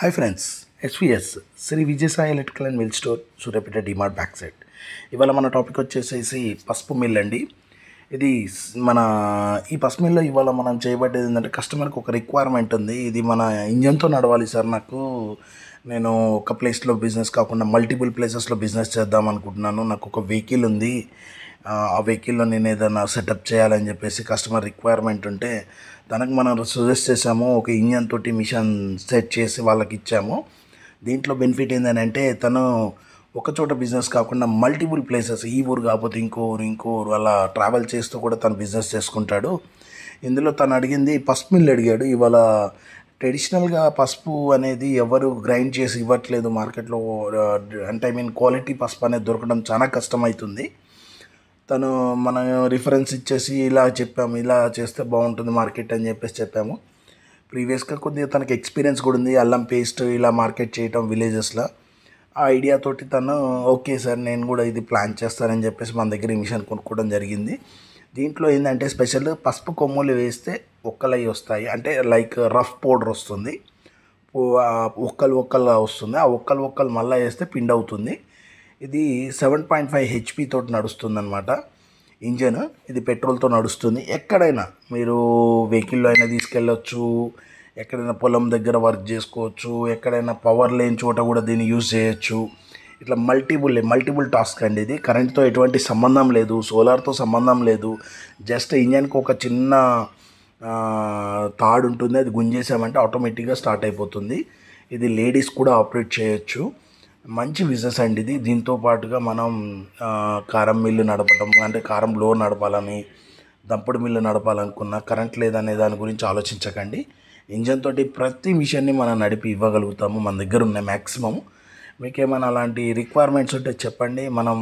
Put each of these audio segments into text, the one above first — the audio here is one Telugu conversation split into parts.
Hi friends, SVS Shri Vijayasai electrical and mill store, Suryapet DMart back side. ఇవాళ మన టాపిక్ వచ్చేసేసి పసుపు మిల్ అండి. ఇది మన ఈ పసుపు మిల్లో ఇవాళ మనం చేయబడ్డది ఏంటంటే, కస్టమర్కి ఒక రిక్వైర్మెంట్ ఉంది. ఇది మన ఇంజన్తో నడవాలి సార్, నేను ఒక ప్లేస్లో బిజినెస్ కాకుండా మల్టిపుల్ ప్లేసెస్లో బిజినెస్ చేద్దాం అనుకుంటున్నాను. నాకు ఒక వెహికల్ ఉంది, ఆ వెహికల్లో నేను ఏదైనా సెటప్ చేయాలని చెప్పేసి కస్టమర్ రిక్వైర్మెంట్ ఉంటే తనకు మనం సజెస్ట్ చేసాము. ఒక ఇంజన్ తోటి మిషన్ సెట్ చేసి వాళ్ళకి ఇచ్చాము. దీంట్లో బెనిఫిట్ ఏంటంటే, తను ఒక చోట బిజినెస్ కాకుండా మల్టిపుల్ ప్లేసెస్, ఈ ఊరు కాకపోతే ఇంకో ఊరు అలా ట్రావెల్ చేస్తూ కూడా తను బిజినెస్ చేసుకుంటాడు. ఇందులో తను అడిగింది పసుపు మిల్ అడిగాడు. ఇవాళ ట్రెడిషనల్గా పసుపు అనేది ఎవరు గ్రైండ్ చేసి ఇవ్వట్లేదు మార్కెట్లో. అంటే క్వాలిటీ పసుపు అనేది దొరకడం చాలా కష్టమవుతుంది. తను మన రిఫరెన్స్ ఇచ్చేసి ఇలా చెప్పాము, ఇలా చేస్తే బాగుంటుంది మార్కెట్ అని చెప్పాము. ప్రీవియస్గా కొద్దిగా తనకి ఎక్స్పీరియన్స్ కూడా ఉంది, అల్లం పేస్ట్ ఇలా మార్కెట్ చేయటం విలేజెస్లో. ఆ ఐడియాతోటి తను ఓకే సార్, నేను కూడా ఇది ప్లాన్ చేస్తానని చెప్పేసి మన దగ్గర ఈ మిషన్ కొనుక్కోవడం జరిగింది. దీంట్లో ఏంటంటే స్పెషల్, పసుపు కొమ్ములు వేస్తే ఒక్కలై వస్తాయి. అంటే లైక్ రఫ్ పౌడర్ వస్తుంది, ఒక్కలు వస్తుంది. ఆ ఒక్కలు మళ్ళీ వేస్తే పిండి అవుతుంది. ఇది 7.5 హెచ్పి తోటి నడుస్తుంది అనమాట ఇంజన్. ఇది పెట్రోల్తో నడుస్తుంది. ఎక్కడైనా మీరు వెహికల్లో అయినా తీసుకెళ్ళొచ్చు, ఎక్కడైనా పొలం దగ్గర వర్క్ చేసుకోవచ్చు, ఎక్కడైనా పవర్ లేని చోట కూడా దీన్ని యూజ్ చేయొచ్చు. ఇట్లా మల్టిపుల్ టాస్క్ అండి. ఇది కరెంట్తో ఎటువంటి సంబంధం లేదు, సోలార్తో సంబంధం లేదు. జస్ట్ ఇంజన్కి ఒక చిన్న తాడు ఉంటుంది, అది గుంజేసామంటే ఆటోమేటిక్గా స్టార్ట్ అయిపోతుంది. ఇది లేడీస్ కూడా ఆపరేట్ చేయొచ్చు. మంచి బిజినెస్ అండి ఇది. దీంతో పాటుగా మనం కారం మిల్లు నడపటం, అంటే కారం బ్లోర్ నడపాలని, దంపుడు మిల్లు నడపాలనుకున్న కరెంట్ లేదనే దాని గురించి ఆలోచించకండి. ఇంజన్ తోటి ప్రతి మిషన్ని మనం నడిపి ఇవ్వగలుగుతాము. మన దగ్గర ఉన్నాయి మ్యాక్సిమం. మీకేమైనా అలాంటి రిక్వైర్మెంట్స్ ఉంటే చెప్పండి. మనం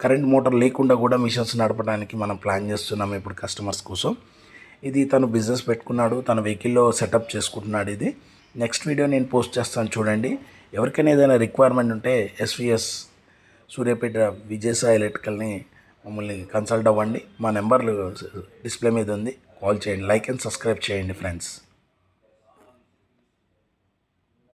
కరెంట్ మోటార్ లేకుండా కూడా మిషన్స్ నడపడానికి మనం ప్లాన్ చేస్తున్నాము ఇప్పుడు కస్టమర్స్ కోసం. ఇది తను బిజినెస్ పెట్టుకున్నాడు, తన వెహికల్లో సెటప్ చేసుకుంటున్నాడు. ఇది నెక్స్ట్ వీడియో నేను పోస్ట్ చేస్తాను, చూడండి. ఎవరికైనా ఏదైనా రిక్వైర్మెంట్ ఉంటే ఎస్విఎస్ సూర్యాపేట విజయసాయి ఎలక్ట్రికల్ని మమ్మల్ని కన్సల్ట్ అవ్వండి. మా నెంబర్లు డిస్ప్లే మీద ఉంది, కాల్ చేయండి. లైక్ అండ్ సబ్స్క్రైబ్ చేయండి ఫ్రెండ్స్.